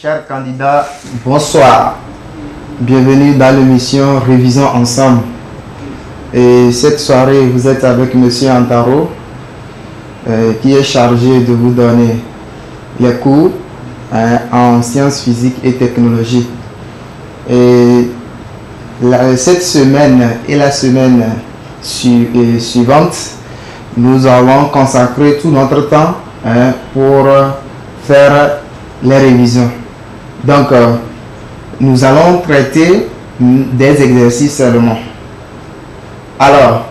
Chers candidats, bonsoir. Bienvenue dans l'émission Révisons ensemble. Et cette soirée, vous êtes avec Monsieur Antaro, qui est chargé de vous donner les cours en sciences physiques et technologies. Et cette semaine et la semaine suivante, nous allons consacrer tout notre temps pour faire les révisions. Donc, nous allons traiter des exercices seulement. Alors,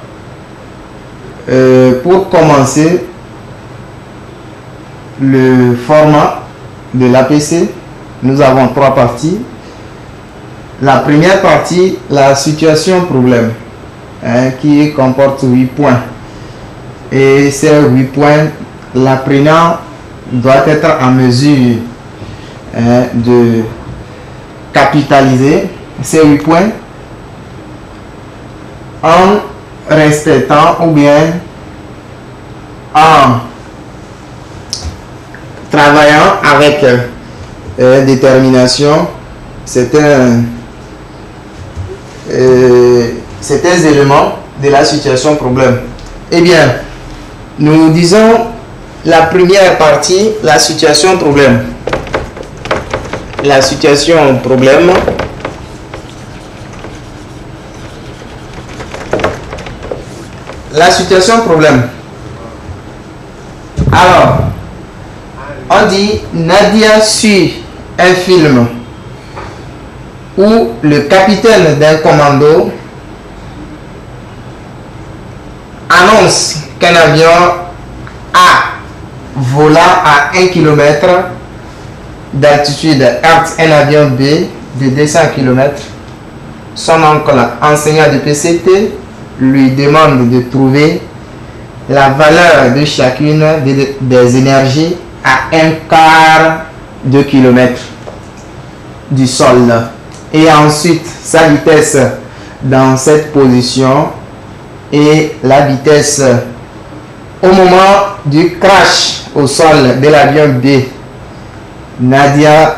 pour commencer, le format de l'APC, nous avons 3 parties. La première partie, la situation problème, qui comporte 8 points. Et ces 8 points, l'apprenant doit être en mesure de capitaliser ces 8 points en respectant ou bien en travaillant avec détermination certains éléments de la situation problème. Eh bien, nous disons la première partie, la situation problème. La situation problème. La situation problème. Alors, on dit Nadia suit un film où le capitaine d'un commando annonce qu'un avion A volant à 1 km d'altitude heurte un avion B de 200 km. Son oncle, enseignant de PCT, lui demande de trouver la valeur de chacune des énergies à 1/4 de kilomètre du sol. Et ensuite, sa vitesse dans cette position et la vitesse au moment du crash au sol de l'avion B. Nadia,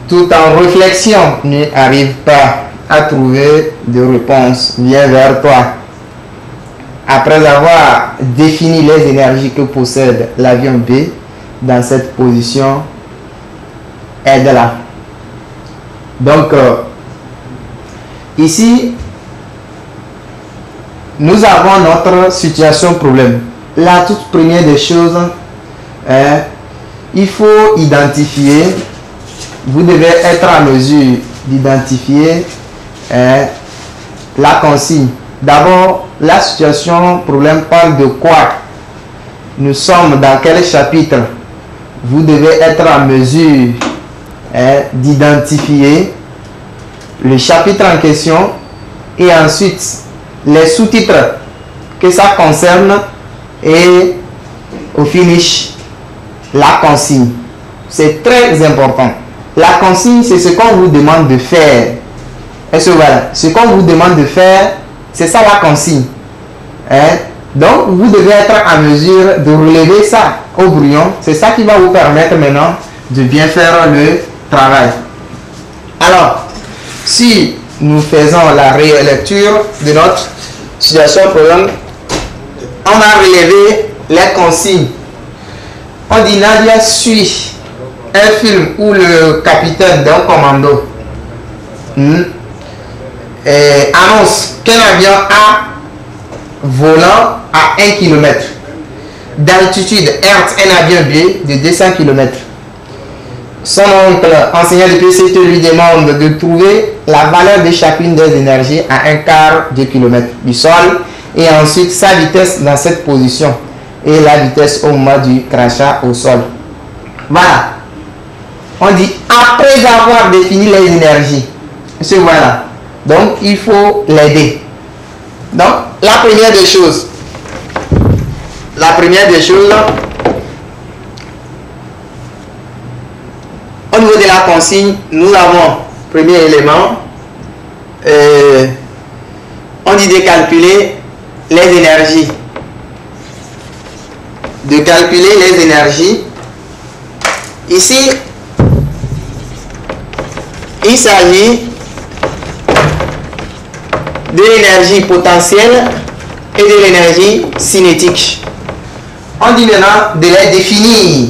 tout en réflexion, n'arrive pas à trouver de réponse. Vient vers toi. Après avoir défini les énergies que possède l'avion B dans cette position, aide-la. Donc, ici, nous avons notre situation problème. La toute première des choses, il faut identifier, vous devez être en mesure d'identifier la consigne. D'abord, la situation problème parle de quoi? Nous sommes dans quel chapitre? Vous devez être en mesure d'identifier le chapitre en question et ensuite les sous-titres que ça concerne et au finish la consigne. C'est très important. La consigne, c'est ce qu'on vous demande de faire. Est-ce que voilà, ce qu'on vous demande de faire, c'est ça la consigne. Donc, vous devez être en mesure de relever ça au brouillon. C'est ça qui va vous permettre maintenant de bien faire le travail. Alors, si nous faisons la relecture de notre situation problème, on a relevé les consignes. On dit Nadia suit un film où le capitaine d'un commando annonce qu'un avion A volant à 1 km d'altitude heurte un avion B de 200 km. Son oncle, enseignant de PCT, lui demande de trouver la valeur de chacune des énergies à 1/4 de kilomètre du sol et ensuite sa vitesse dans cette position et la vitesse au moment du crachat au sol. Voilà. On dit après avoir défini les énergies. C'est voilà. Donc il faut l'aider. Donc la première des choses, au niveau de la consigne, nous avons, premier élément, on dit de calculer les énergies. Ici, il s'agit de l'énergie potentielle et de l'énergie cinétique. On dit maintenant de les définir.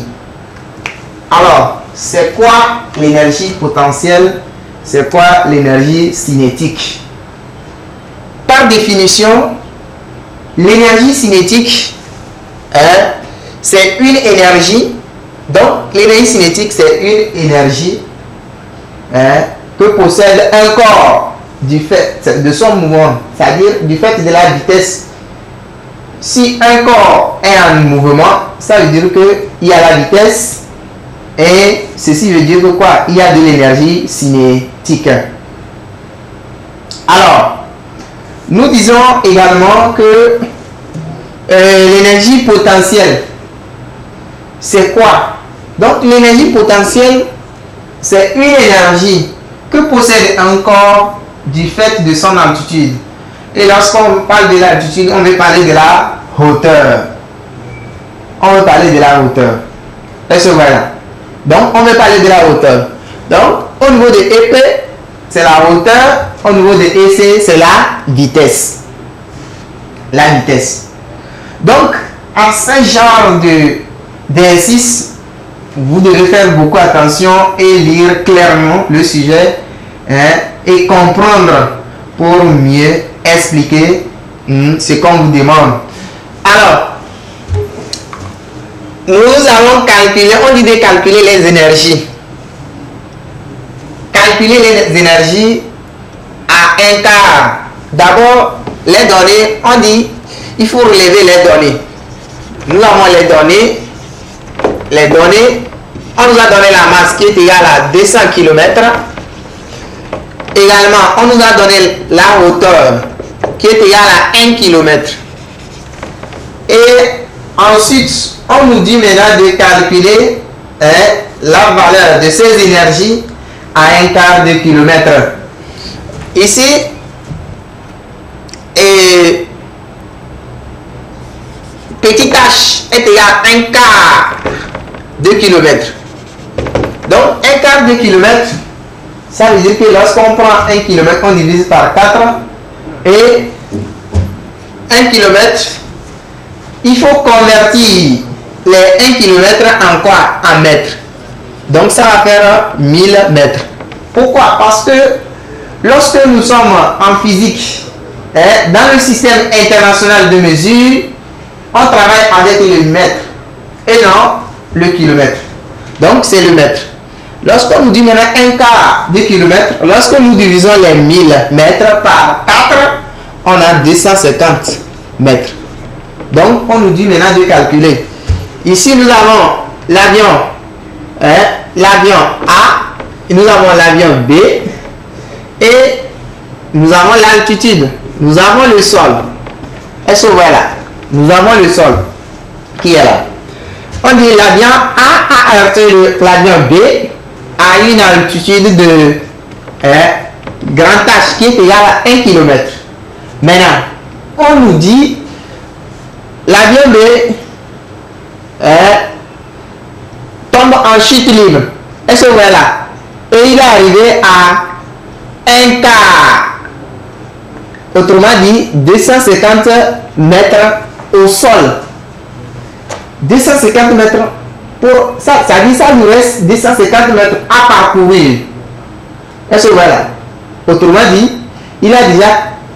Alors, c'est quoi l'énergie potentielle? C'est quoi l'énergie cinétique? Par définition, l'énergie cinétique, c'est une énergie. Donc, l'énergie cinétique, c'est une énergie que possède un corps du fait de son mouvement, c'est-à-dire du fait de la vitesse. Si un corps est en mouvement, ça veut dire qu'il y a la vitesse et ceci veut dire que quoi? Il y a de l'énergie cinétique. Alors, nous disons également que l'énergie potentielle, c'est quoi? Donc, l'énergie potentielle, c'est une énergie que possède un corps du fait de son altitude. Et lorsqu'on parle de l'altitude, on veut parler de la hauteur. On veut parler de la hauteur. Est-ce que voilà? Donc, on veut parler de la hauteur. Donc, au niveau de EP, c'est la hauteur. Au niveau de EC, c'est la vitesse. La vitesse. Donc, à ce genre d'exercice, vous devez faire beaucoup attention et lire clairement le sujet et comprendre pour mieux expliquer ce qu'on vous demande. Alors, nous allons calculer, on dit de calculer les énergies. Calculer les énergies à un quart. D'abord, les données, on dit, il faut relever les données. Nous avons les données. Les données, on nous a donné la masse qui est égale à 200 km. Également, on nous a donné la hauteur qui est égale à 1 km. Et ensuite, on nous dit maintenant de calculer la valeur de ces énergies à un quart de kilomètre. Ici, petit h est égal à un quart de kilomètre. Donc, un quart de kilomètre, ça veut dire que lorsqu'on prend 1 km, on divise par 4 et 1 km, il faut convertir les 1 km en quoi? En mètres. Donc, ça va faire 1000 mètres. Pourquoi? Parce que lorsque nous sommes en physique, dans le système international de mesure, on travaille avec le mètre et non le kilomètre. Donc, c'est le mètre. Lorsqu'on nous dit maintenant un quart de kilomètre, lorsque nous divisons les 1000 mètres par 4, on a 250 mètres. Donc, on nous dit maintenant de calculer. Ici, nous avons l'avion, l'avion A, et nous avons l'avion B, et nous avons l'altitude, nous avons le sol. Est-ce que voilà? Nous avons le sol qui est là. On dit l'avion A a heurté l'avion B à une altitude de grand H qui est égal à 1 km. Maintenant, on nous dit l'avion B tombe en chute libre. Est-ce que voilà? Et il est arrivé à un quart. Autrement dit, 250 mètres au sol. 250 mètres. Pour ça, ça dit ça nous reste 250 mètres à parcourir. Est-ce que voilà? Autrement dit, il a déjà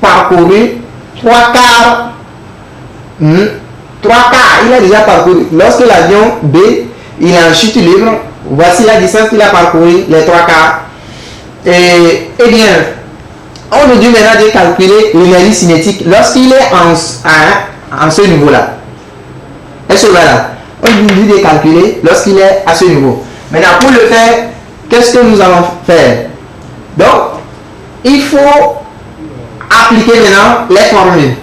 parcouru 3 quarts. 3 quarts, il a déjà parcouru. Lorsque l'avion B, il est en chute libre, voici la distance qu'il a parcouru, les 3 quarts. Et bien, on nous dit maintenant de calculer l'énergie cinétique lorsqu'il est en ce niveau-là. Est-ce que voilà? On nous dit de calculer lorsqu'il est à ce niveau. Maintenant, pour le faire, qu'est-ce que nous allons faire? Donc, il faut appliquer maintenant les formules.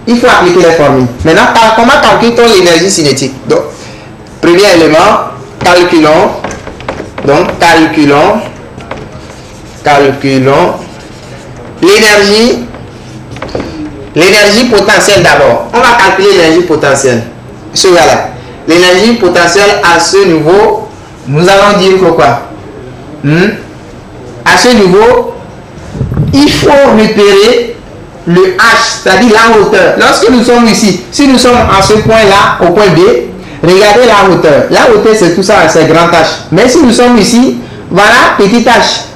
Il faut appliquer les formules. Maintenant, comment calcule-t-on l'énergie cinétique? Donc, premier élément, calculons. Donc, calculons l'énergie potentielle d'abord. On va calculer l'énergie potentielle. Voilà. L'énergie potentielle à ce niveau, nous allons dire que quoi? à ce niveau, il faut repérer le H, c'est-à-dire la hauteur. Lorsque nous sommes ici, si nous sommes à ce point-là, au point B, regardez la hauteur. La hauteur, c'est tout ça, c'est grand H. Mais si nous sommes ici, voilà, petit H.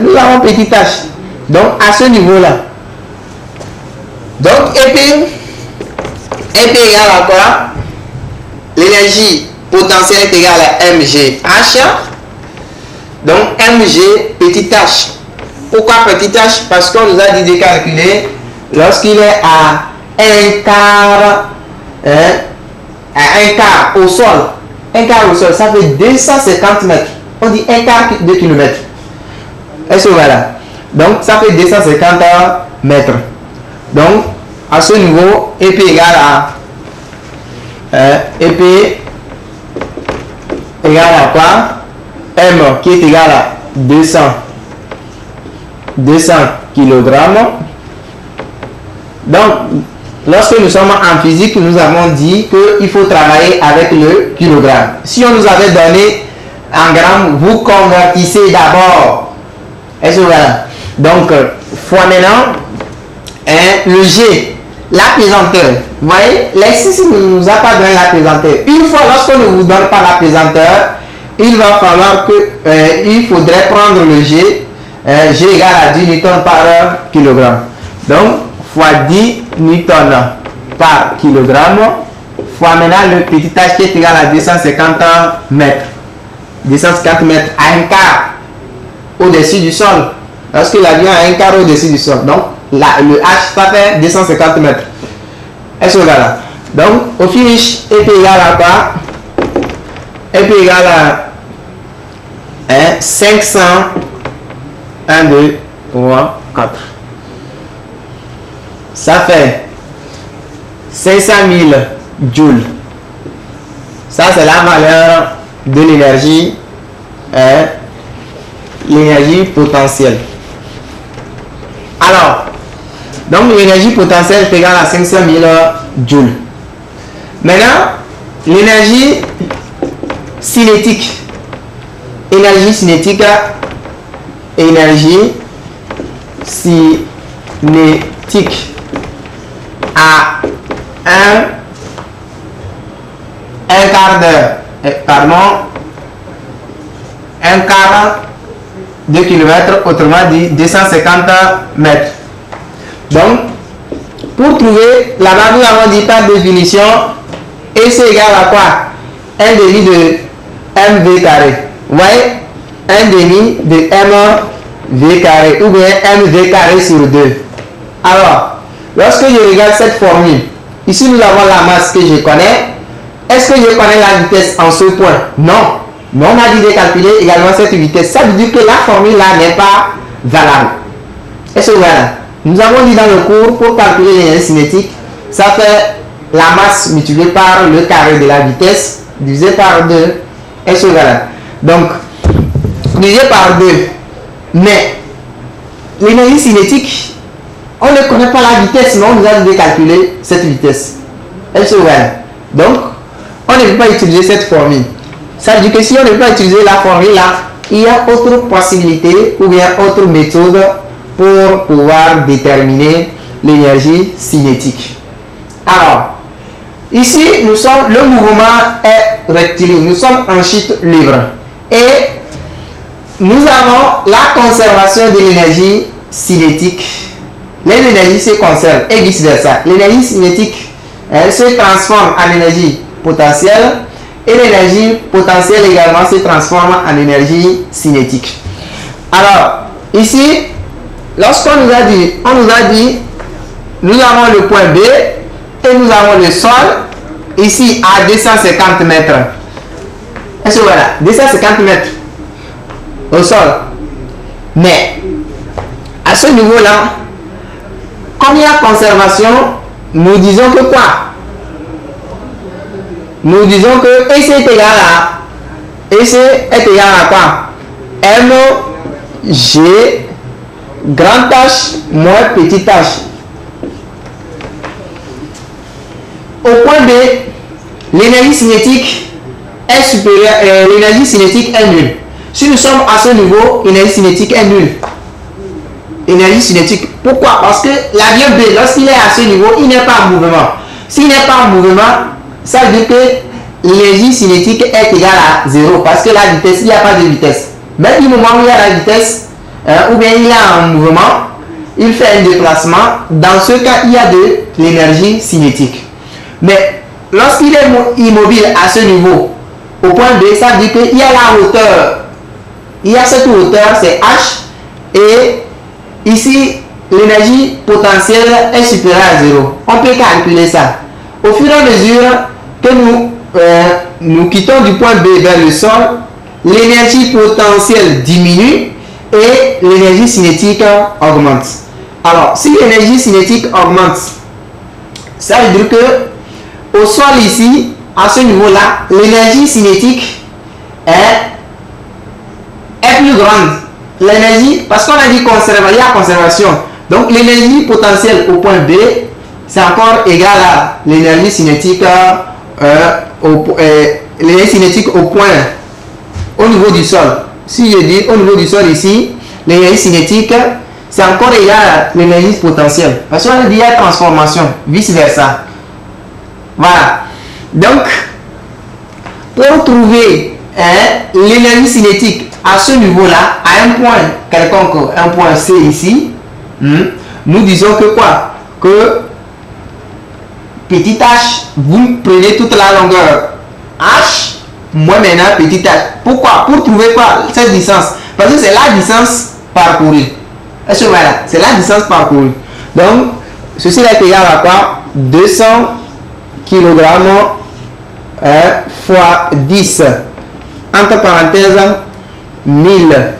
Nous avons petit H. Donc, à ce niveau-là. Donc, EP égale à quoi? L'énergie potentielle est égale à mgh. Donc, mg petit h. Pourquoi petit h? Parce qu'on nous a dit de calculer lorsqu'il est à un quart, à un quart au sol. Un quart au sol, ça fait 250 mètres. On dit un quart de kilomètre. Est-ce que voilà? Donc, ça fait 250 mètres. Donc, à ce niveau, EP égale à EP égale à quoi? M qui est égal à 200 kg. Donc, lorsque nous sommes en physique, nous avons dit qu'il faut travailler avec le kilogramme. Si on nous avait donné en grammes, vous convertissez d'abord. Est-ce que voilà? Donc, fois maintenant, le G, la pesanteur. Vous voyez, l'exercice ne nous a pas donné la pesanteur. Une fois, lorsqu'on ne vous donne pas la pesanteur, il va falloir que, il faudrait prendre le G, G égale à 10 newtons par kilogramme. Donc, fois 10 newtons par kilogramme, fois maintenant le petit h qui est égal à 250 mètres. 250 mètres à un quart au-dessus du sol. Lorsque l'avion a un quart au-dessus du sol. Donc, là, le H, ça fait 250 mètres. Est-ce que voilà? Donc, au finish, EP égale à quoi? EP égale à 500. 1, 2, 3, 4. Ça fait 500 000 joules. Ça, c'est la valeur de l'énergie, l'énergie potentielle. Alors, donc l'énergie potentielle est égale à 500 000 joules. Maintenant, l'énergie cinétique. Énergie cinétique. Énergie cinétique à un quart d'heure, pardon, un quart de kilomètre, autrement dit 250 mètres. Donc, pour trouver, là-bas nous avons dit par définition, et c'est égal à quoi? 1 demi de mv carré. Vous voyez? 1 demi de mv carré ou bien mv carré sur 2. Alors, lorsque je regarde cette formule, ici nous avons la masse que je connais. Est-ce que je connais la vitesse en ce point? Non. Mais on a dit de calculer également cette vitesse. Ça veut dire que la formule là n'est pas valable. Est-ce que voilà? Nous avons dit dans le cours, pour calculer l'énergie cinétique, ça fait la masse multipliée par le carré de la vitesse divisé par 2. Est-ce que voilà? Donc, divisé par 2. Mais l'énergie cinétique, on ne connaît pas la vitesse, mais on nous a dit de calculer cette vitesse. Est-ce que voilà? Donc, on ne peut pas utiliser cette formule. Ça veut dire que si on ne peut pas utiliser la formule là, il y a autre possibilité ou bien autre méthode pour pouvoir déterminer l'énergie cinétique. Alors, ici, nous sommes, le mouvement est rectiligne, nous sommes en chute libre. Et nous avons la conservation de l'énergie cinétique. Les énergies se conservent et vice versa. L'énergie cinétique, elle se transforme en énergie potentielle et l'énergie potentielle également se transforme en énergie cinétique. Alors, ici, lorsqu'on nous a dit, nous avons le point B et nous avons le sol, ici à 250 mètres. Est-ce que voilà, 250 mètres au sol. Mais, à ce niveau-là, comme il y a conservation, nous disons que quoi? Nous disons que EC est égal à EC est égal à quoi? Mg grand H moins petit h. Au point B, l'énergie cinétique est supérieure, l'énergie cinétique est nulle. Si nous sommes à ce niveau, l'énergie cinétique est nulle. Énergie cinétique. Pourquoi? Parce que l'avion B, lorsqu'il est à ce niveau, il n'est pas en mouvement. S'il n'est pas en mouvement, ça veut dire que l'énergie cinétique est égale à 0 parce que la vitesse, il n'y a pas de vitesse. Même du moment où il y a la vitesse, ou bien il est en mouvement, il fait un déplacement. Dans ce cas, il y a de l'énergie cinétique. Mais lorsqu'il est immobile à ce niveau, au point B, ça veut dire qu'il y a la hauteur. Il y a cette hauteur, c'est H. Et ici, l'énergie potentielle est supérieure à 0. On peut calculer ça. Au fur et à mesure que nous quittons du point B vers le sol, l'énergie potentielle diminue et l'énergie cinétique augmente. Alors, si l'énergie cinétique augmente, ça veut dire que au sol ici, à ce niveau-là, l'énergie cinétique est plus grande. L'énergie, parce qu'on a dit il y a conservation. Donc, l'énergie potentielle au point B, c'est encore égal à l'énergie cinétique l'énergie cinétique au niveau du sol. Si je dis au niveau du sol ici, l'énergie cinétique, c'est encore égal à l'énergie potentielle. Parce qu'on a dit il y a transformation, vice-versa. Voilà. Donc, pour trouver l'énergie cinétique à ce niveau-là, à un point quelconque, un point C ici, nous disons que quoi? Que petit h, vous prenez toute la longueur h, moins maintenant petit h. Pourquoi? Pour trouver quoi? Cette distance. Parce que c'est la distance parcourue. Est-ce que voilà? C'est la distance parcourue. Donc, ceci est égal à quoi? 200 kg fois 10. Entre parenthèses, 1000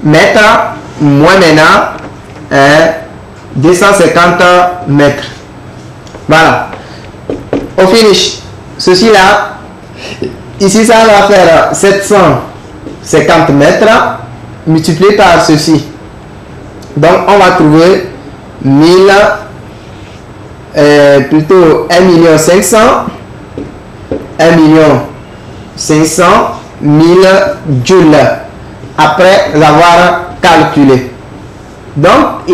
mètres moins maintenant 250 mètres. Voilà. Au finish, ceci là, ici ça va faire 750 mètres multiplié par ceci. Donc on va trouver 1000, plutôt 1 500 000, 1000 joules après avoir calculé. Donc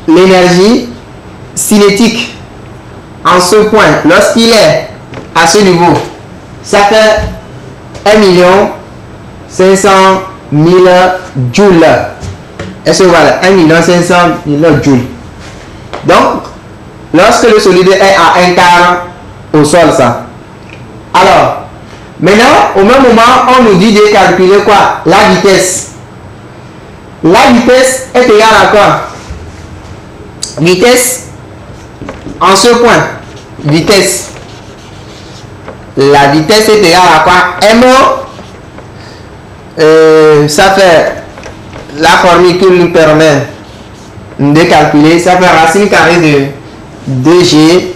l'énergie cinétique en ce point, lorsqu'il est à ce niveau, ça fait 1 500 000 joules. Est-ce que voilà? 1 500 000 joules. Donc, lorsque le solide est à un quart au sol, ça. Alors, maintenant, au même moment, on nous dit de calculer quoi? La vitesse. La vitesse est égale à quoi? Vitesse en ce point. Vitesse. La vitesse est égale à quoi? M. Ça fait la formule qui nous permet de calculer. Ça fait racine carrée de 2G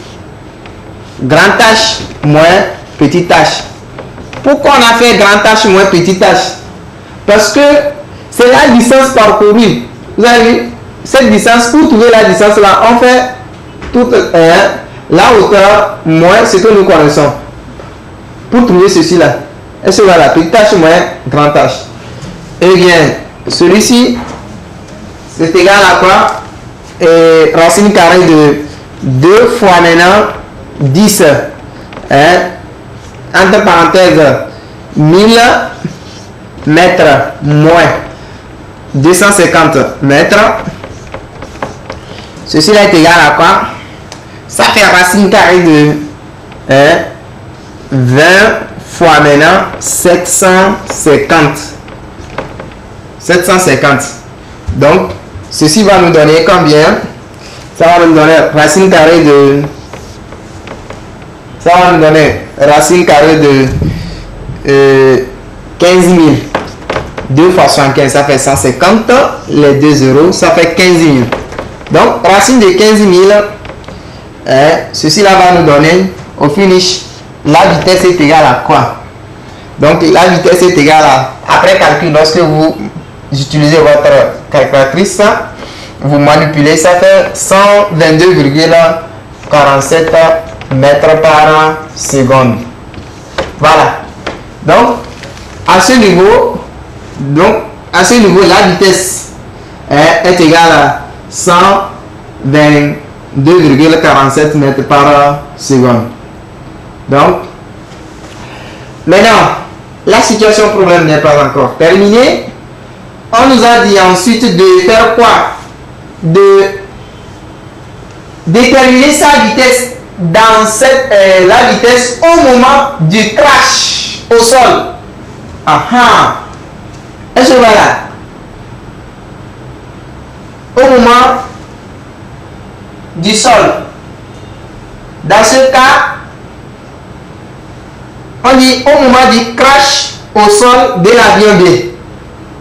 grand H moins petit h. Pourquoi on a fait grand H moins petit h? Parce que c'est la distance parcourue. Vous avez vu? Cette distance, pour trouver la distance là, on fait toute la hauteur moins ce que nous connaissons. Pour trouver ceci là, est-ce que voilà, petit h moins grand H? Eh bien, celui-ci, c'est égal à quoi? Racine carrée de 2 fois maintenant 10. Entre parenthèses, 1000 mètres moins 250 mètres. Ceci là est égal à quoi? Ça fait racine carrée de 20 fois maintenant 750. 750. Donc, ceci va nous donner combien? Ça va nous donner racine carrée de... Ça va nous donner racine carrée de 15 000. 2 fois 75, ça fait 150. Les 2 euros, ça fait 15 000. Donc, racine de 15 000, ceci là va nous donner, au finish, la vitesse est égale à quoi? Donc, la vitesse est égale à, après calcul, lorsque vous utilisez votre calculatrice, vous manipulez, ça fait 122,47 mètres par seconde. Voilà. Donc, à ce niveau, donc à ce niveau, la vitesse est égale à 122,47 mètres par seconde. Donc, maintenant, la situation problème n'est pas encore terminée. On nous a dit ensuite de faire quoi? De déterminer sa vitesse dans la vitesse au moment du crash au sol. Est-ce que voilà? Au moment du sol. Dans ce cas, on dit au moment du crash au sol de l'avion B.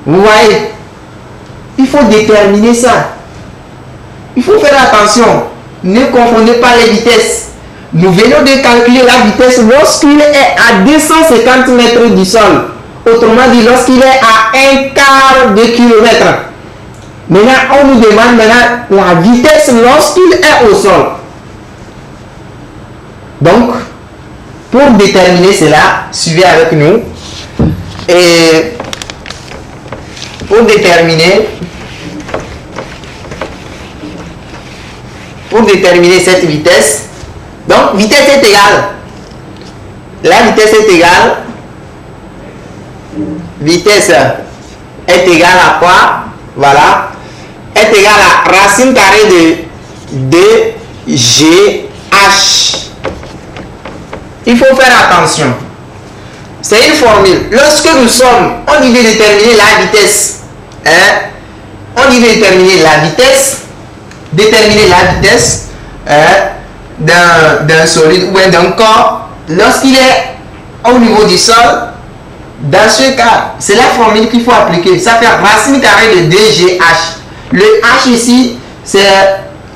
Vous voyez? Il faut déterminer ça. Il faut faire attention. Ne confondez pas les vitesses. Nous venons de calculer la vitesse lorsqu'il est à 250 mètres du sol. Autrement dit, lorsqu'il est à un quart de kilomètre. Maintenant, on nous demande maintenant la vitesse lorsqu'il est au sol. Donc, pour déterminer cela, suivez avec nous. Et pour déterminer cette vitesse, donc vitesse est égale. La vitesse est égale. Vitesse est égale à quoi? Voilà. Est égale à racine carrée de 2GH. Il faut faire attention. C'est une formule. Lorsque on y veut déterminer la vitesse. On y veut déterminer la vitesse d'un solide ou d'un corps lorsqu'il est au niveau du sol. Dans ce cas, c'est la formule qu'il faut appliquer. Ça fait racine carrée de 2GH. Le H ici, c'est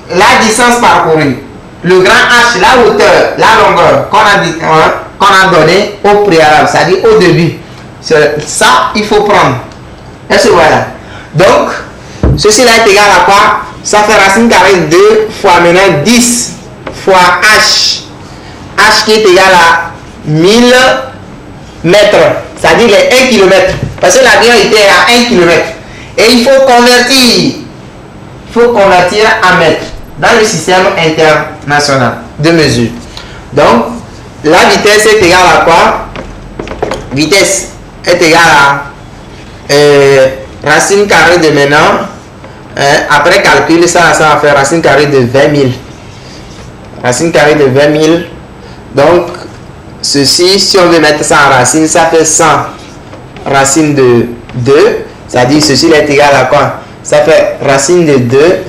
la distance parcourue. Le grand H, la hauteur, la longueur qu'on a donné au préalable, c'est-à-dire au début. Ça, il faut prendre. Est-ce que voilà? Donc, ceci là est égal à quoi? Ça fait racine carrée de 2 fois maintenant 10 fois H. H qui est égal à 1000 mètres. C'est-à-dire les 1 km. Parce que l'avion était à 1 km. Et il faut convertir en mètres dans le système international de mesure. Donc, la vitesse est égale à quoi? Vitesse est égale à racine carrée de maintenant. Après calcul, ça va faire racine carrée de 20 000. Racine carrée de 20 000. Donc, ceci, si on veut mettre ça en racine, ça fait 100 racine de 2. C'est-à-dire, ceci est égal à quoi? Ça fait racine de 2.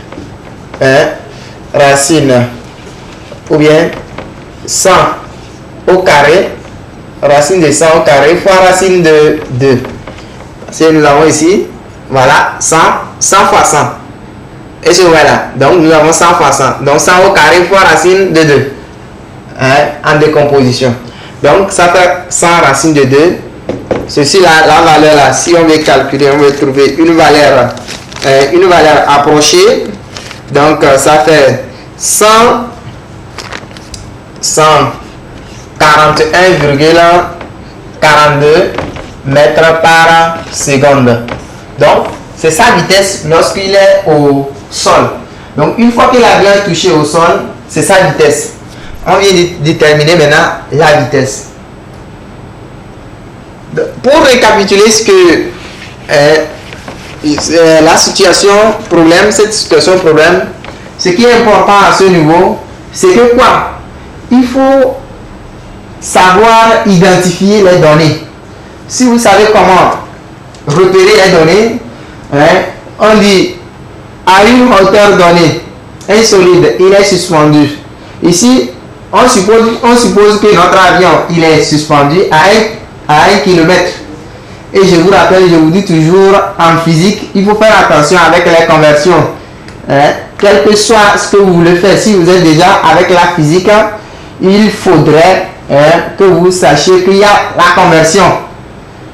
Racine, ou bien 100 au carré. Racine de 100 au carré fois racine de 2. Si nous avons ici, voilà, 100 fois 100. Et c'est voilà. Donc, nous avons 100 fois 100. Donc, 100 au carré fois racine de 2. En décomposition. Donc, ça fait 100 racine de 2. Ceci, la valeur là, si on veut calculer, on veut trouver une valeur approchée. Donc, ça fait 141,42 mètres par seconde. Donc, c'est sa vitesse lorsqu'il est au sol. Donc, une fois que l'avion est touché au sol, c'est sa vitesse. On vient de déterminer maintenant la vitesse. Pour récapituler ce que la situation problème, cette situation problème, ce qui est important à ce niveau, c'est que quoi? Il faut savoir identifier les données. Si vous savez comment repérer les données, on dit à une hauteur donnée, un solide, il est suspendu. Ici, on suppose que notre avion, il est suspendu à 1 km. Et je vous rappelle, je vous dis toujours, en physique, il faut faire attention avec les conversions. Quel que soit ce que vous voulez faire, si vous êtes déjà avec la physique, il faudrait que vous sachiez qu'il y a la conversion.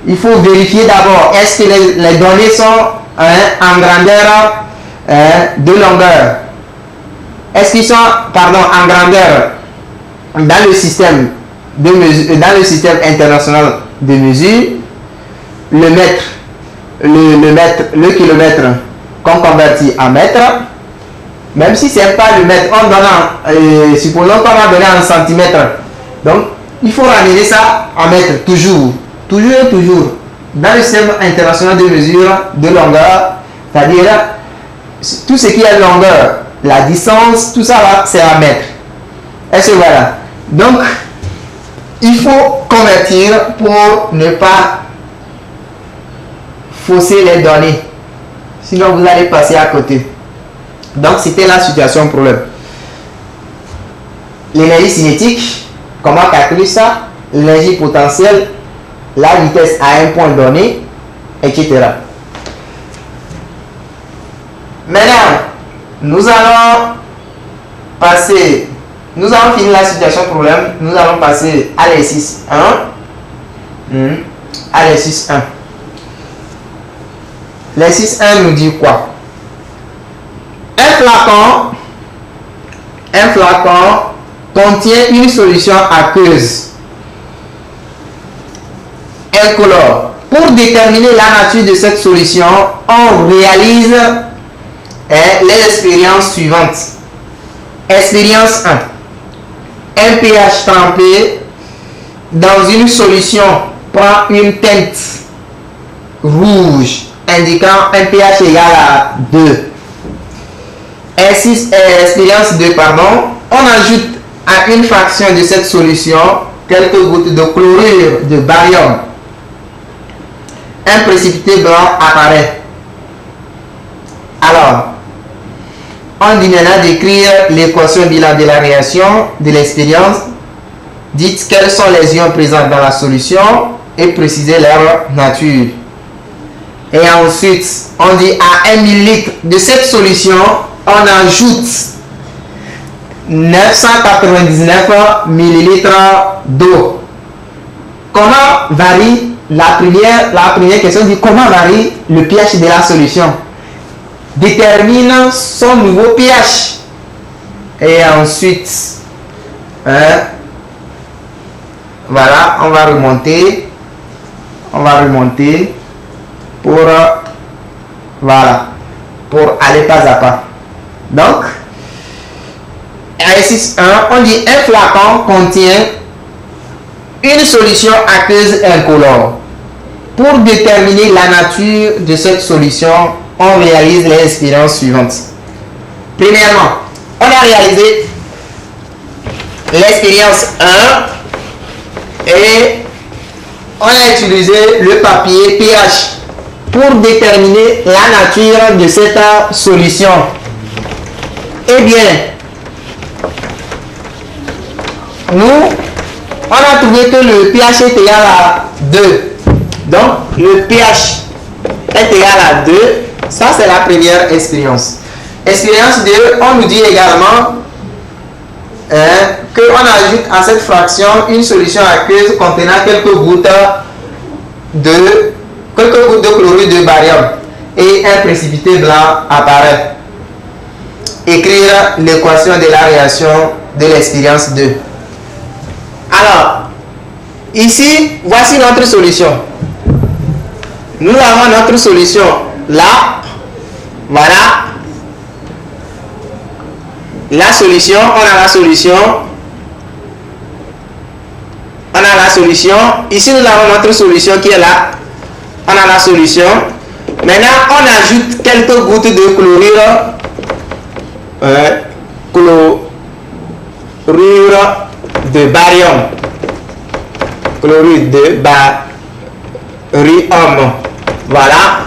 Il faut vérifier d'abord, est-ce que les données sont en grandeur de longueur? Est-ce qu'ils sont, en grandeur dans le système de mesure, dans le système international de mesure? le kilomètre qu'on convertit en mètre, même si c'est pas le mètre, on donne supposons qu'on va donner en centimètre. Donc, il faut ramener ça en mètre, toujours. Dans le système international de mesure de longueur, c'est-à-dire tout ce qui est longueur, la distance, tout ça là, c'est en mètre. Est-ce que voilà? Donc, il faut convertir pour ne pas fausser les données. Sinon, vous allez passer à côté. Donc, c'était la situation problème. L'énergie cinétique, comment calculer ça? L'énergie potentielle, la vitesse à un point donné, etc. Maintenant, nous allons finir la situation problème. Nous allons passer à l'exercice 1. À l'exercice 1. L'exercice 1 nous dit quoi? Un flacon contient une solution aqueuse incolore. Pour déterminer la nature de cette solution, on réalise les expériences suivantes. Expérience 1. Un pH trempé dans une solution prend une teinte rouge indiquant un pH égal à 2. Expérience 2, on ajoute à une fraction de cette solution quelques gouttes de chlorure de barium. Un précipité blanc apparaît. Alors, on dit maintenant d'écrire l'équation bilan de la réaction de l'expérience. Dites quels sont les ions présents dans la solution et précisez leur nature. Et ensuite, on dit à 1 ml de cette solution, on ajoute 999 ml d'eau. Comment varie la première question dit comment varie le pH de la solution? Détermine son nouveau pH. Et ensuite, voilà, on va remonter pour aller pas à pas. Donc, exercice 1, on dit un flacon contient une solution aqueuse incolore. Pour déterminer la nature de cette solution, on réalise les expériences suivantes. Premièrement, on a réalisé l'expérience 1 et on a utilisé le papier pH pour déterminer la nature de cette solution. Eh bien, nous, on a trouvé que le pH est égal à 2. Donc, le pH est égal à 2. Ça, c'est la première expérience. Expérience 2, on nous dit également qu'on ajoute à cette fraction une solution aqueuse contenant quelques gouttes de chlorure de barium et un précipité blanc apparaît. Écrire l'équation de la réaction de l'expérience 2. Alors, ici, voici notre solution. Nous avons notre solution là. Voilà. La solution, on a la solution. On a la solution. Ici, nous avons notre solution qui est là. On a la solution. Maintenant, on ajoute quelques gouttes de chlorure. Chlorure de barium. Chlorure de barium. Voilà.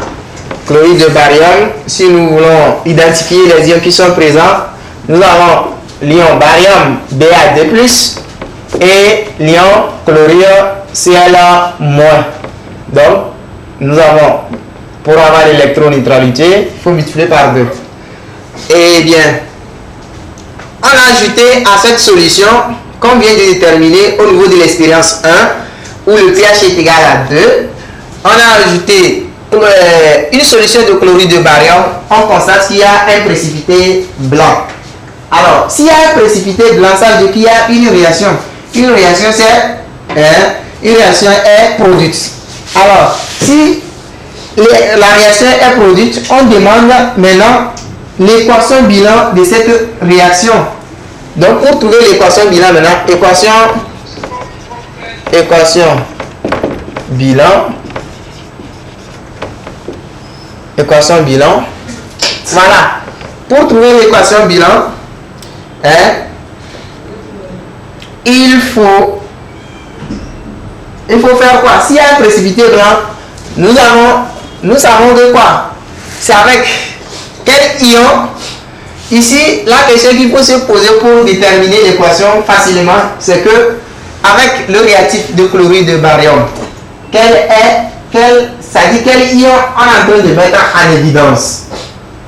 Chlorure de barium. Si nous voulons identifier les ions qui sont présents, nous avons l'ion barium Ba2+, et l'ion chlorure Cl-. Donc, nous avons, pour avoir l'électroneutralité, il faut multiplier par 2. Eh bien, on a ajouté à cette solution qu'on vient de déterminer au niveau de l'expérience 1, où le pH est égal à 2. On a ajouté une solution de chlorure de barium. On constate qu'il y a un précipité blanc. Alors, s'il y a un précipité blanc, ça veut dire qu'il y a une réaction. Une réaction, c'est une réaction est produite. Alors, si la réaction est produite, on demande maintenant l'équation bilan de cette réaction. Donc, pour trouver l'équation bilan maintenant, équation bilan. Voilà. Pour trouver l'équation bilan, il faut faire quoi? S'il y a un précipité blanc, nous savons de quoi? C'est avec quel ion? Ici, la question qu'il faut se poser pour déterminer l'équation facilement, c'est que avec le réactif de chlorure de barium, quel ion on est en train de mettre en évidence?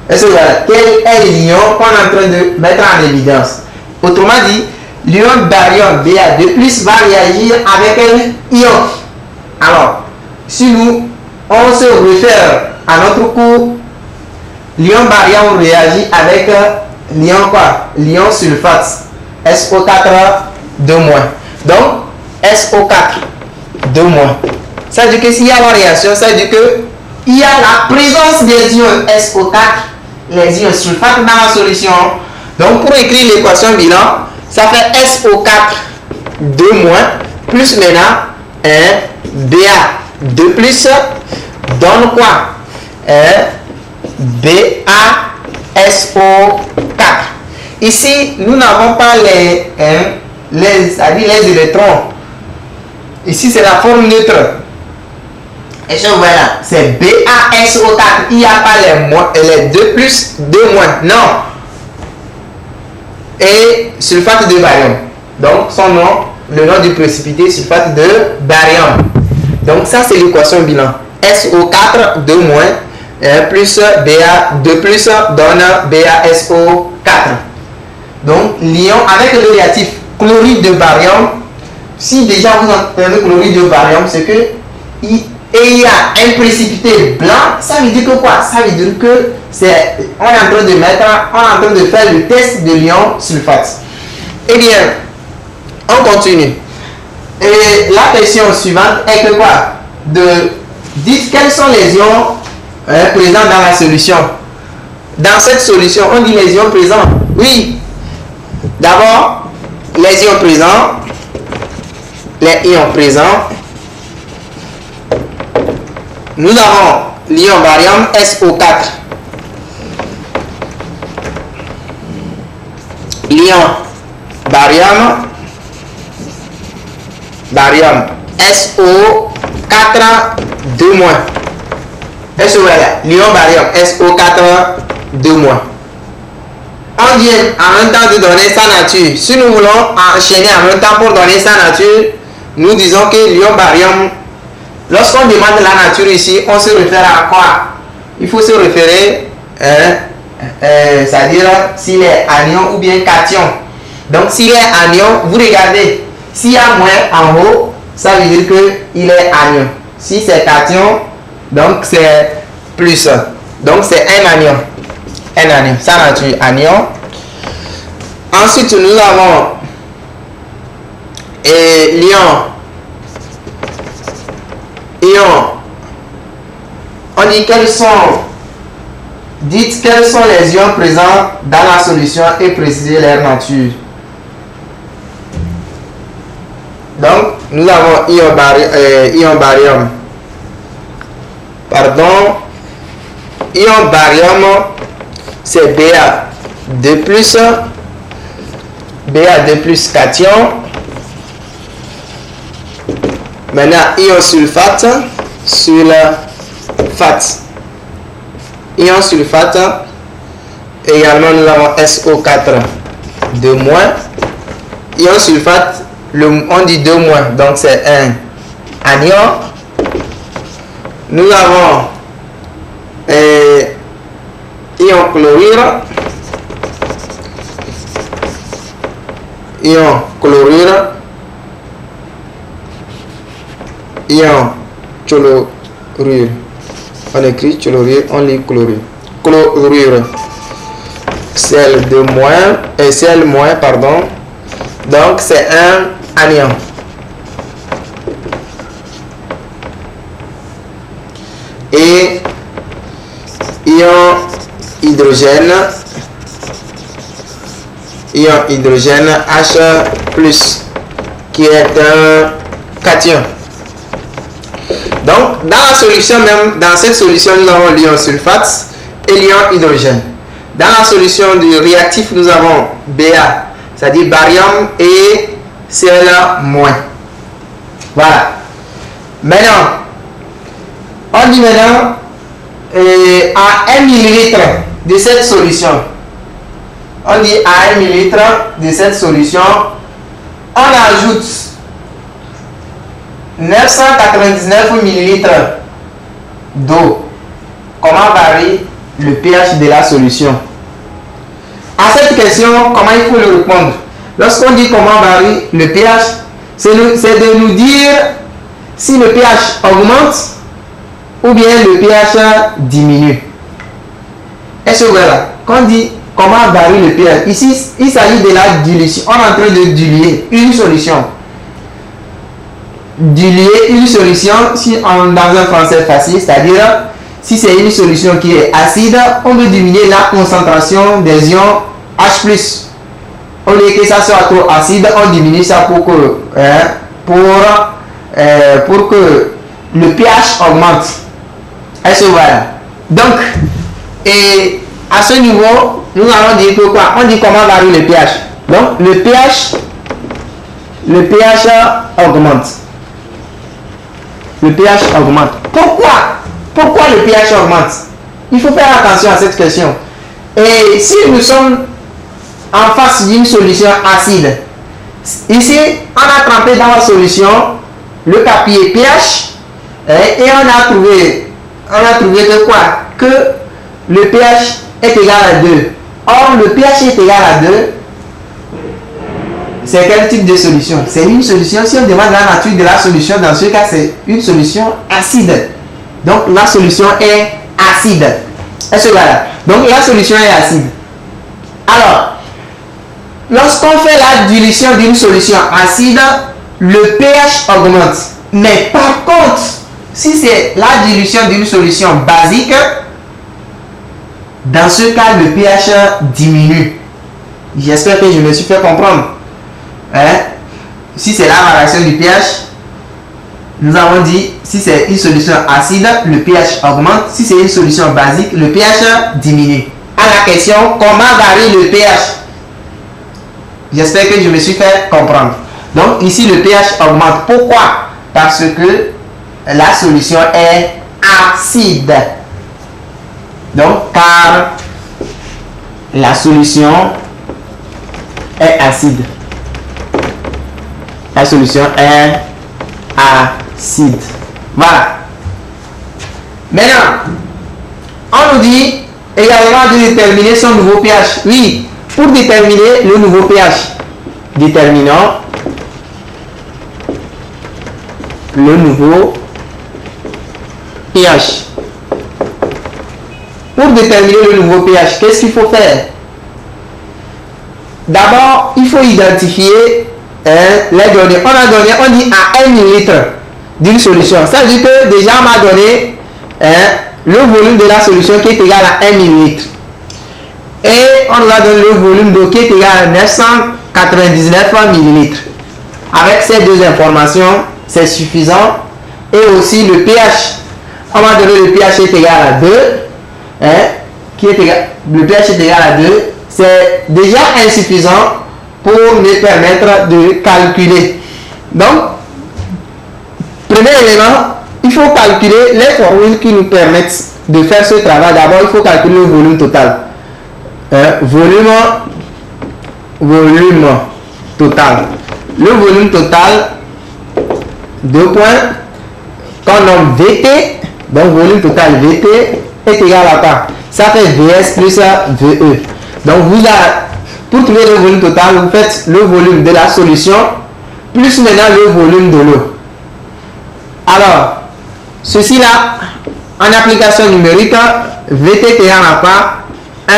Est-ce que quel est l'ion qu'on est en train de mettre en évidence? Autrement dit, l'ion barium Ba2+ va réagir avec un ion. Alors, si nous, on se réfère à notre cours, l'ion barium réagit avec l'ion quoi? L'ion sulfate, SO4 2-. Donc, SO4 2-. Ça veut dire que s'il y a la réaction, ça veut dire qu'il y a la présence des ions SO4, les ions sulfate dans la solution. Donc, pour écrire l'équation bilan, ça fait SO4 2- plus maintenant Ba2+ donne quoi? BaSO4. Ici, nous n'avons pas les électrons. Ici, c'est la forme neutre. Et je vois là, c'est BaSO4. Il n'y a pas les 2+, 2-. Non. Et sulfate de barium. Donc, son nom, le nom du précipité, sulfate de barium. Donc, ça, c'est l'équation bilan. SO4 2- plus Ba2+ donne BaSO4. Donc, l'ion avec le réactif chlorure de barium, si déjà vous entendez chlorure de barium, c'est que il y a un précipité blanc, ça veut dire que quoi? Ça veut dire que on est en train de faire le test de l'ion sulfate. Eh bien, on continue. Et la question suivante est que quoi? Dites quels sont les ions présents dans la solution. Dans cette solution, on dit les ions présents. Oui. D'abord, les ions présents. Nous avons l'ion barium SO4. L'ion barium SO4 2-. Est-ce que voilà, l'ion barium SO4 2-. On vient en même temps de donner sa nature. Si nous voulons enchaîner en même temps pour donner sa nature, nous disons que l'ion barium, lorsqu'on demande la nature ici, on se réfère à quoi? Il faut se référer, c'est-à-dire s'il est anion ou bien cation. Donc s'il est anion, vous regardez, s'il y a moins en haut, ça veut dire qu'il est anion. Si c'est cation, donc c'est plus. Donc c'est un anion. Sa nature anion. Ensuite, nous avons l'ion. On dit dites quels sont les ions présents dans la solution et précisez leur nature. Donc, nous avons ion barium. Ion barium, c'est Ba2+ cation. Maintenant, ion sulfate. Ion sulfate. Également, nous avons SO4 2-. Ion sulfate, on dit 2-, donc c'est un anion. Nous avons ion chlorure. Ion chlorure. On écrit chlorure, on lit chlorure. Chlorure. Cl-, pardon. Donc c'est un anion. et ion hydrogène H+, qui est un cation. Donc, dans la solution même, dans cette solution, nous avons l'ion sulfate et l'ion hydrogène. Dans la solution du réactif, nous avons Ba, c'est-à-dire barium et Cl-. Voilà. Maintenant, on dit maintenant, à 1 millilitre de cette solution, on dit à 1 millilitre de cette solution, on ajoute 999 millilitres d'eau. Comment varie le pH de la solution? À cette question, comment il faut le répondre? Lorsqu'on dit comment varie le pH, c'est de nous dire si le pH augmente ou bien le pH diminue. Est-ce que voilà, quand on dit comment varie le pH, ici il s'agit de la dilution. On est en train de diluer une solution. Diluer une solution, si on, dans un français facile, c'est-à-dire si c'est une solution qui est acide, on veut diminuer la concentration des ions H+. Au lieu que ça soit trop acide, on diminue ça pour que le pH augmente. Est-ce que voilà? Donc, et à ce niveau, nous allons dire que quoi? On dit comment varie le pH. Donc, le pH augmente. Le pH augmente. Pourquoi le pH augmente? Il faut faire attention à cette question. Et si nous sommes en face d'une solution acide, ici, on a trempé dans la solution le papier pH et on a trouvé que quoi? Que le pH est égal à 2. Or, le pH est égal à 2. C'est quel type de solution? C'est une solution, si on demande la nature de la solution, dans ce cas, c'est une solution acide. Donc, la solution est acide. Est-ce que voilà? Donc, la solution est acide. Alors, lorsqu'on fait la dilution d'une solution acide, le pH augmente. Mais par contre, si c'est la dilution d'une solution basique, dans ce cas, le pH diminue. J'espère que je me suis fait comprendre. Si c'est la variation du pH, nous avons dit, si c'est une solution acide, le pH augmente. Si c'est une solution basique, le pH diminue. À la question, comment varie le pH? J'espère que je me suis fait comprendre. Donc ici, le pH augmente. Pourquoi? Parce que la solution est acide. Donc, car la solution est acide. La solution est acide. Voilà. Maintenant, on nous dit également de déterminer son nouveau pH. Oui, pour déterminer le nouveau pH, déterminons le nouveau pH. Pour déterminer le nouveau pH, qu'est-ce qu'il faut faire? D'abord, il faut identifier les données. On dit à 1 millilitre d'une solution. Ça veut dire que déjà on m'a donné le volume de la solution qui est égal à 1 millilitre. Et on nous a donné le volume d'eau qui est égal à 999 millilitres. Avec ces deux informations, c'est suffisant. Et aussi le pH. On m'a donné le pH est égal à 2. Le pH est égal à 2. C'est déjà insuffisant pour me permettre de calculer. Donc, premier élément, il faut calculer les formules qui nous permettent de faire ce travail. D'abord, il faut calculer le volume total. Volume total. Le volume total, 2 points, qu'on nomme VT. Donc, volume total VT est égal à quoi? Ça fait VS plus VE. Donc, pour trouver le volume total, vous faites le volume de la solution plus maintenant le volume de l'eau. Alors, ceci là, en application numérique, VT est égal à quoi? 1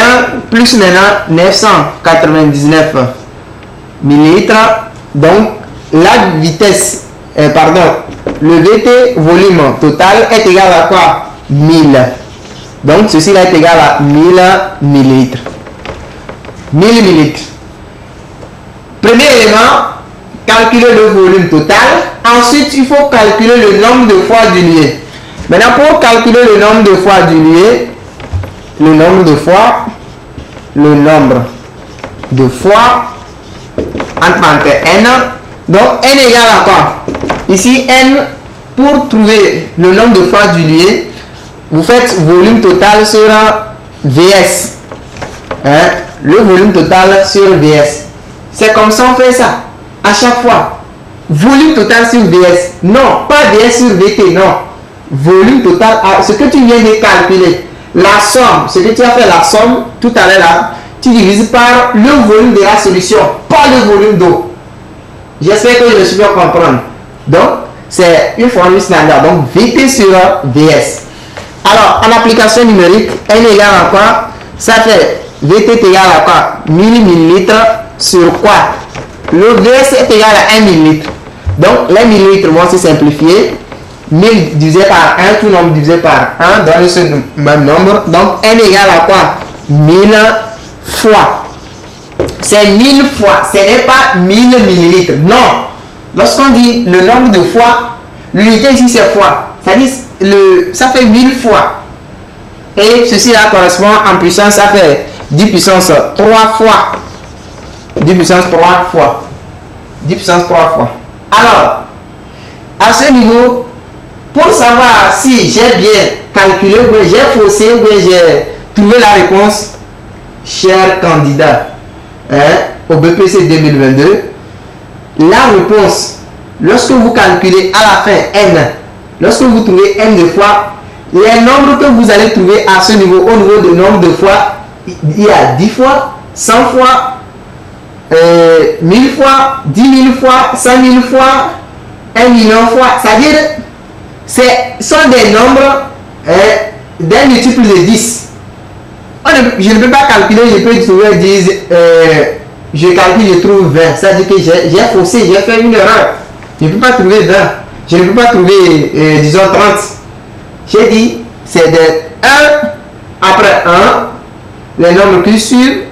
plus maintenant 999 millilitres. Donc, la vitesse, le VT volume total est égal à quoi? 1000. Donc, ceci là est égal à 1000 millilitres. 1000 millilitres. Premier élément, calculer le volume total. Ensuite, il faut calculer le nombre de fois dilué. Maintenant, pour calculer le nombre de fois dilué, le nombre de fois, entre parenthèses n. Donc, n égale à quoi? Ici, n, pour trouver le nombre de fois dilué, vous faites volume total sur VS. Hein? Le volume total sur VS. C'est comme ça on fait ça. À chaque fois. Volume total sur VS. Non, pas VS sur VT, non. Volume total, ce que tu viens de calculer. La somme, ce que tu as fait la somme tout à l'heure là, tu divises par le volume de la solution, pas le volume d'eau. J'espère que je me suis bien comprendre. Donc, c'est une formule standard. Donc, VT sur VS. Alors, en application numérique, n égale à quoi? Ça fait VT est égal à quoi? 1000 millilitres sur quoi? Le VS est égal à 1 millilitre. Donc, les millilitres vont se simplifier. 1000 divisé par 1, tout nombre divisé par 1 donne ce même nombre. Donc, n égale à quoi? 1000 fois. C'est 1000 fois. Ce n'est pas 1000 millilitres. Non. Lorsqu'on dit le nombre de fois, l'unité ici c'est fois. Ça fait 1000 fois. Et ceci là correspond en puissance, ça fait 10 puissance 3 fois. 10 puissance 3 fois. 10 puissance 3 fois. Alors, à ce niveau, pour savoir si j'ai bien calculé, ou bien j'ai faussé, ou bien j'ai trouvé la réponse, chers candidats, au BPC 2022, la réponse, lorsque vous calculez à la fin n, lorsque vous trouvez n de fois, les nombres que vous allez trouver à ce niveau, au niveau de nombre de fois, il y a 10 fois, 100 fois, 1000 fois, 10 000 fois, 100 000 fois, 1 million fois. C'est-à-dire, ce sont des nombres d'un multiple de 10. Je ne peux pas calculer, je peux trouver 10, je calcule, je trouve 20. C'est-à-dire que j'ai faussé, j'ai fait une erreur. Je ne peux pas trouver 20. Je ne peux pas trouver, disons, 30. J'ai dit, c'est de 1 après 1. Les nombres qui suivent,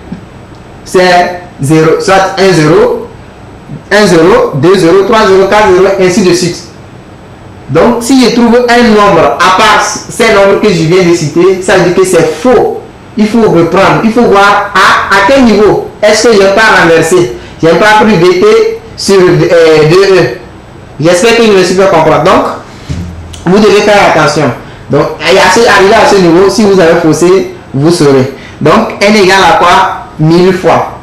c'est 0, soit 1, 0, 1, 0, 2, 0, 3, 0, 4, 0, ainsi de suite. Donc, si je trouve un nombre, à part ces nombres que je viens de citer, ça veut dire que c'est faux. Il faut reprendre, il faut voir à quel niveau est-ce que je n'ai pas renversé. Je n'ai pas pris VT sur 2E. J'espère que je me suis fait comprendre. Donc, vous devez faire attention. Donc, arrivé à ce niveau, si vous avez faussé, vous saurez. Donc, n égale à quoi? 1000 fois.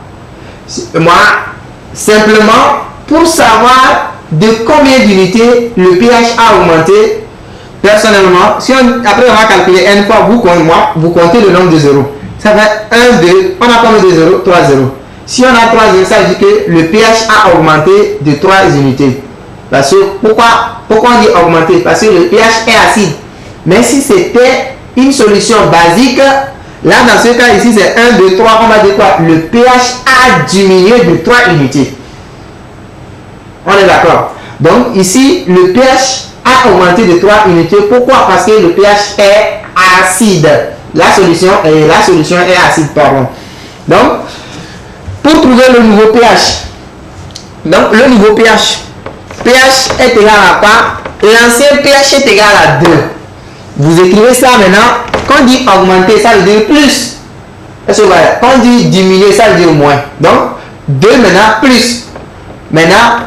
Moi, simplement, pour savoir de combien d'unités le pH a augmenté, personnellement, si après on va calculer n fois, vous comptez le nombre de zéros. Ça fait 1, 2, on a combien de zéros? 3 zéros. Si on a 3 zéros, ça veut dire que le pH a augmenté de 3 unités. Parce que, pourquoi on dit augmenté? Parce que le pH est acide. Mais si c'était une solution basique, là dans ce cas ici c'est 1, 2, 3, on va dire quoi? Le pH a diminué de 3 unités. On est d'accord? Donc ici, le pH a augmenté de 3 unités. Pourquoi? Parce que le pH est acide. La solution est acide, pardon. Donc, pour trouver le nouveau pH, donc le nouveau pH est égal à quoi? L'ancien pH est égal à 2. Vous écrivez ça maintenant. Quand on dit augmenter, ça veut dire plus. Est-ce que vous voyez? Quand on dit diminuer, ça veut dire moins. Donc, 2 maintenant plus. Maintenant,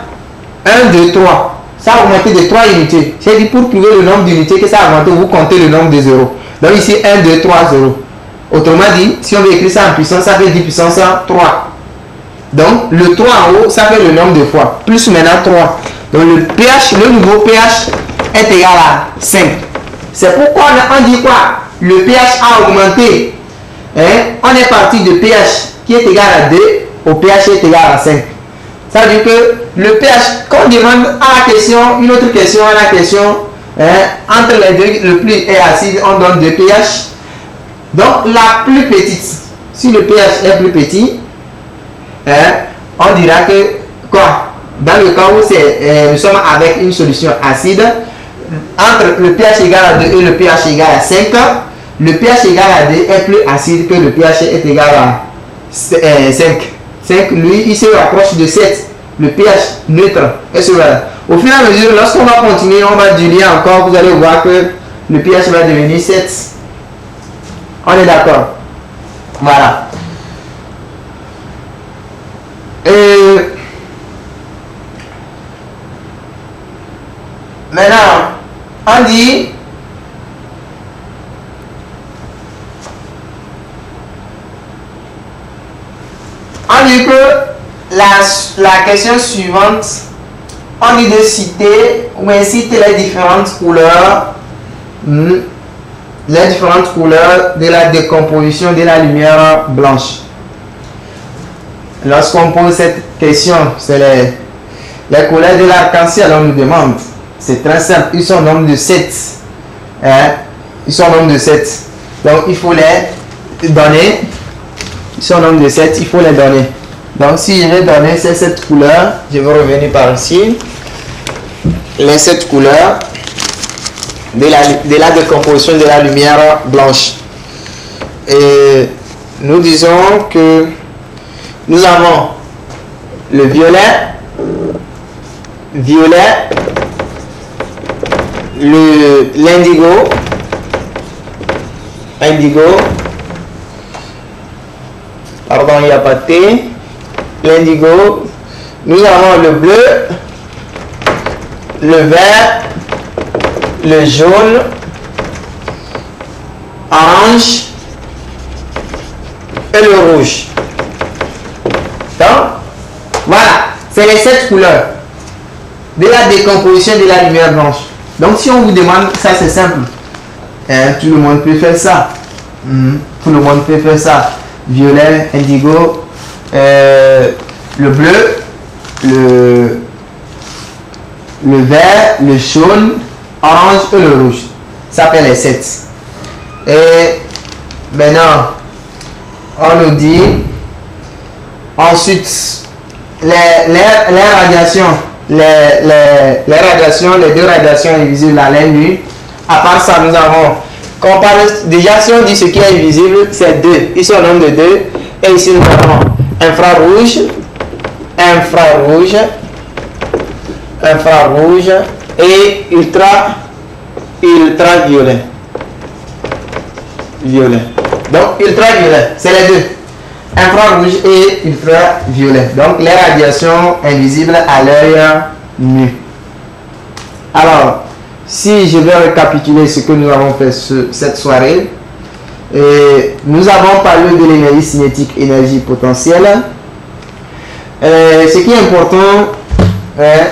1, 2, 3. Ça a augmenté de 3 unités. C'est dit pour trouver le nombre d'unités que ça a augmenté, vous comptez le nombre de zéros. Donc ici, 1, 2, 3, 0. Autrement dit, si on veut écrire ça en puissance, ça fait 10 puissance 3. Donc, le 3 en haut, ça fait le nombre de fois. Plus maintenant 3. Donc, le nouveau pH est égal à 5. C'est pourquoi on dit quoi? Le pH a augmenté. On est parti de pH qui est égal à 2 au pH est égal à 5. Ça veut dire que le pH, quand on demande à la question, une autre question à la question, entre les deux, le plus est acide, on donne 2 pH. Donc, la plus petite, si le pH est plus petit, on dira que, quoi? Dans le cas où nous sommes avec une solution acide, entre le pH égal à 2 et le pH égal à 5, le pH égal à 2 est plus acide que le pH est égal à 5. 5, lui, il se rapproche de 7. Le pH neutre est sur là. Au fur et à mesure, lorsqu'on va continuer, on va diluer encore, vous allez voir que le pH va devenir 7. On est d'accord? Voilà. Maintenant, on dit que la question suivante, on dit de citer ou inciter les différentes couleurs, de la décomposition de la lumière blanche. Lorsqu'on pose cette question, c'est les couleurs de l'arc-en-ciel, on nous demande. C'est très simple, ils sont au nombre de 7. Ils sont au nombre de 7. Donc il faut les donner. Ils sont au nombre de 7, il faut les donner. Donc si je vais donner ces 7 couleurs, je vais revenir par ici. Les 7 couleurs de la décomposition de la lumière blanche. Et nous disons que nous avons le violet, l'indigo, pardon, il n'y a pas de T, l'indigo, nous avons le bleu, le vert, le jaune, orange et le rouge. Donc, voilà, c'est les 7 couleurs de la décomposition de la lumière blanche. Donc, si on vous demande, ça c'est simple. Tout le monde peut faire ça. Tout le monde peut faire ça. Violet, indigo, le bleu, le vert, le jaune, orange et le rouge. Ça fait les 7. Et maintenant, on nous dit ensuite les radiations. Les radiations, les deux radiations invisibles à l'œil nu. À part ça, nous avons, quand on parle, déjà si on dit ce qui est invisible, c'est 2. Ici on nombre de 2. Et ici nous avons infrarouge et ultraviolet. Donc ultraviolet, c'est les deux. Infrarouge et ultraviolet. Donc les radiations invisibles à l'œil nu. Alors, si je vais récapituler ce que nous avons fait cette soirée, nous avons parlé de l'énergie cinétique, énergie potentielle. Ce qui est important,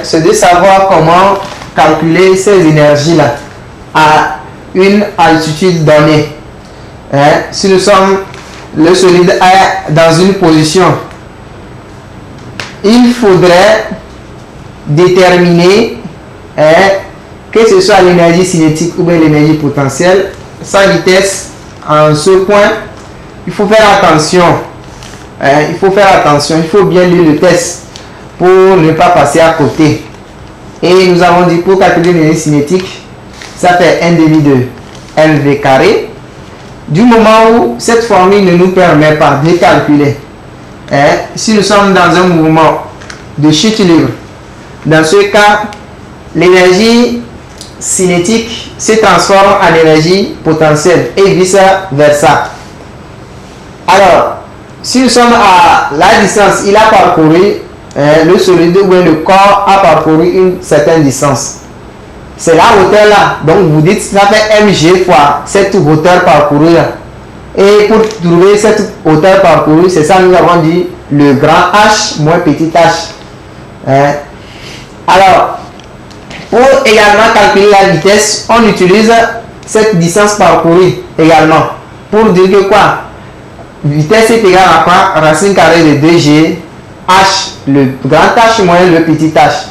c'est de savoir comment calculer ces énergies-là à une altitude donnée. Si nous sommes, le solide est dans une position, il faudrait déterminer que ce soit l'énergie cinétique ou bien l'énergie potentielle, sa vitesse en ce point. Il faut faire attention. Il faut bien lire le test pour ne pas passer à côté. Et nous avons dit pour calculer l'énergie cinétique, ça fait 1 demi de mv carré. Du moment où cette formule ne nous permet pas de calculer, si nous sommes dans un mouvement de chute libre, dans ce cas, l'énergie cinétique se transforme en énergie potentielle et vice versa. Alors, si nous sommes à la distance, il a parcouru, le solide ou le corps a parcouru une certaine distance. C'est la hauteur là. Donc vous dites ça fait mg fois cette hauteur parcourue là. Et pour trouver cette hauteur parcourue, c'est ça nous avons dit le grand H moins petit h. Alors, pour également calculer la vitesse, on utilise cette distance parcourue également. Pour dire que quoi? Vitesse est égale à quoi? Racine carrée de 2g h, le grand H moins le petit h.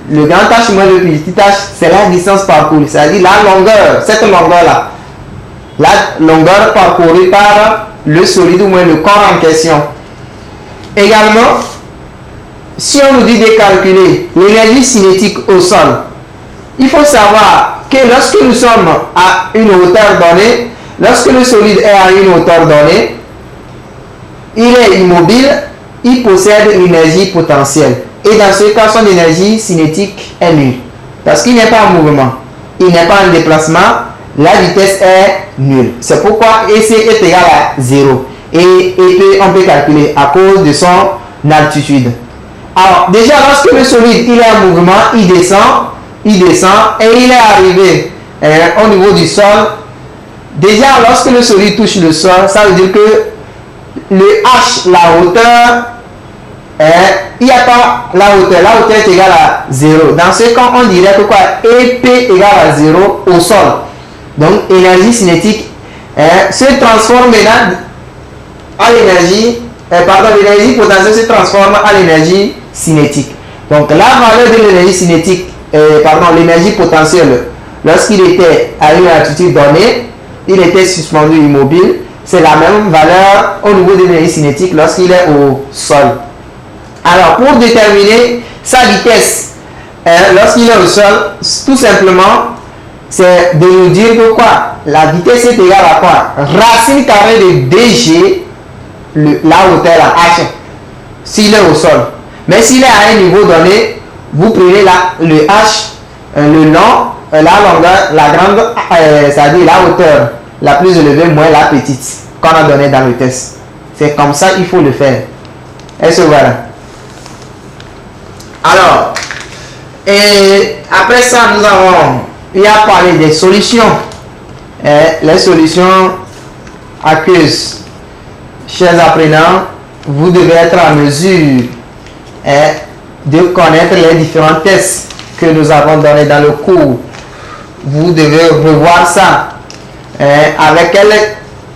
Le grand H moins le petit h, c'est la distance parcourue, c'est-à-dire la longueur, cette longueur-là. La longueur parcourue par le solide ou moins le corps en question. Également, si on nous dit de calculer l'énergie cinétique au sol, il faut savoir que lorsque nous sommes à une hauteur donnée, lorsque le solide est à une hauteur donnée, il est immobile, il possède une énergie potentielle. Et dans ce cas, son énergie cinétique est nulle. Parce qu'il n'est pas en mouvement, il n'est pas en déplacement, la vitesse est nulle. C'est pourquoi EC est égal à 0. Et EP, on peut calculer à cause de son altitude. Alors, déjà, lorsque le solide il est en mouvement, il descend et il est arrivé au niveau du sol. Déjà, lorsque le solide touche le sol, ça veut dire que le H, la hauteur, il n'y a pas la hauteur est égale à 0. Dans ce cas, on dirait que quoi? EP égale à 0 au sol. Donc, énergie cinétique se transforme maintenant à l'énergie, l'énergie potentielle se transforme à l'énergie cinétique. Donc, la valeur de l'énergie cinétique, l'énergie potentielle, lorsqu'il était à une altitude donnée, il était suspendu immobile. C'est la même valeur au niveau de l'énergie cinétique lorsqu'il est au sol. Alors, pour déterminer sa vitesse, lorsqu'il est au sol, tout simplement, c'est de nous dire que quoi? La vitesse est égale à quoi? Racine carrée de dg, la hauteur, la h, s'il est au sol. Mais s'il est à un niveau donné, vous prenez le h, le long, la longueur, la grande, c'est-à-dire la hauteur la plus élevée moins la petite qu'on a donné dans le test. C'est comme ça il faut le faire. Est-ce que voilà? Alors, et après ça, il y a parlé des solutions. Les solutions aqueuses. Chers apprenants, vous devez être en mesure de connaître les différents tests que nous avons donnés dans le cours. Vous devez revoir ça. Avec quel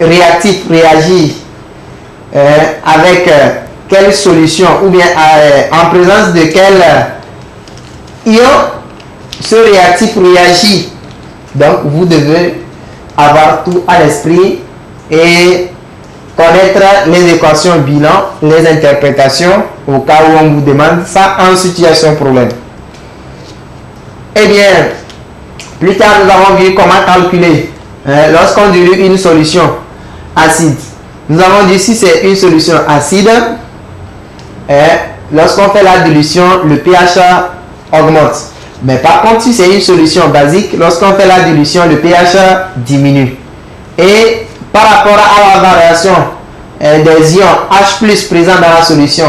réactif réagit, avec quelle solution, ou bien en présence de quel ion ce réactif réagit. Donc vous devez avoir tout à l'esprit et connaître les équations bilan, les interprétations au cas où on vous demande ça en situation problème. Eh bien, plus tard nous avons vu comment calculer lorsqu'on dilue une solution acide. Nous avons dit si c'est une solution acide, lorsqu'on fait la dilution, le pH augmente. Mais par contre, si c'est une solution basique, lorsqu'on fait la dilution, le pH diminue. Et par rapport à la variation des ions H+ présents dans la solution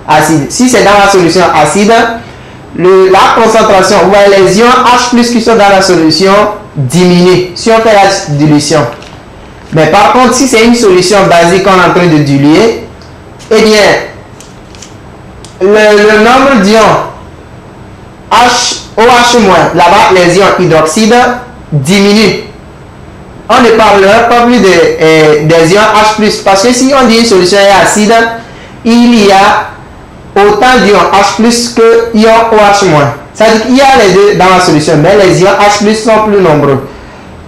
acide. Si c'est dans la solution acide, la concentration, ou les ions H+ qui sont dans la solution diminuent si on fait la dilution. Mais par contre, si c'est une solution basique qu'on est en train de diluer, eh bien, le nombre d'ions OH-, là-bas, les ions hydroxyde diminuent. On ne parlera pas plus des ions H+, parce que si on dit une solution est acide, il y a autant d'ions H+ que ions OH-. C'est-à-dire qu'il y a les deux dans la solution, mais les ions H+ sont plus nombreux.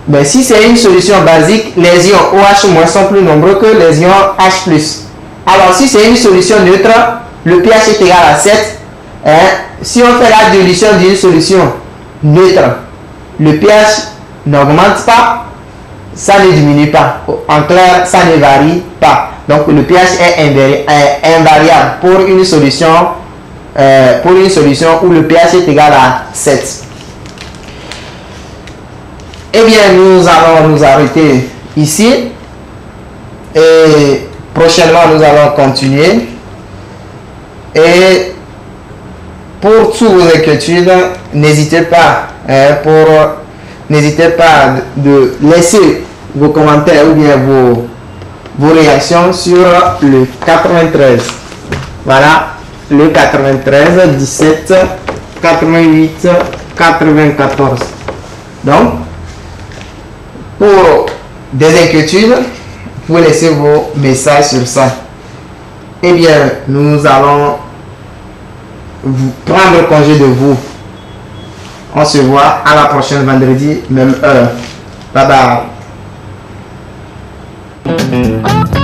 Mais si c'est une solution basique, les ions OH- sont plus nombreux que les ions H+. Alors, si c'est une solution neutre, le pH est égal à 7. Si on fait la dilution d'une solution neutre, le pH n'augmente pas, ça ne diminue pas. En clair, ça ne varie pas. Donc, le pH est invariable pour une solution où le pH est égal à 7. Eh bien, nous allons nous arrêter ici. Et prochainement, nous allons continuer. Et pour toutes vos inquiétudes, n'hésitez pas de laisser vos commentaires ou bien vos réactions sur le 93. Voilà, le 93 17 88 94. Donc, pour des inquiétudes, vous pouvez laisser vos messages sur ça. Eh bien, nous allons vous prendre congé de vous. On se voit à la prochaine vendredi, même heure. Bye bye.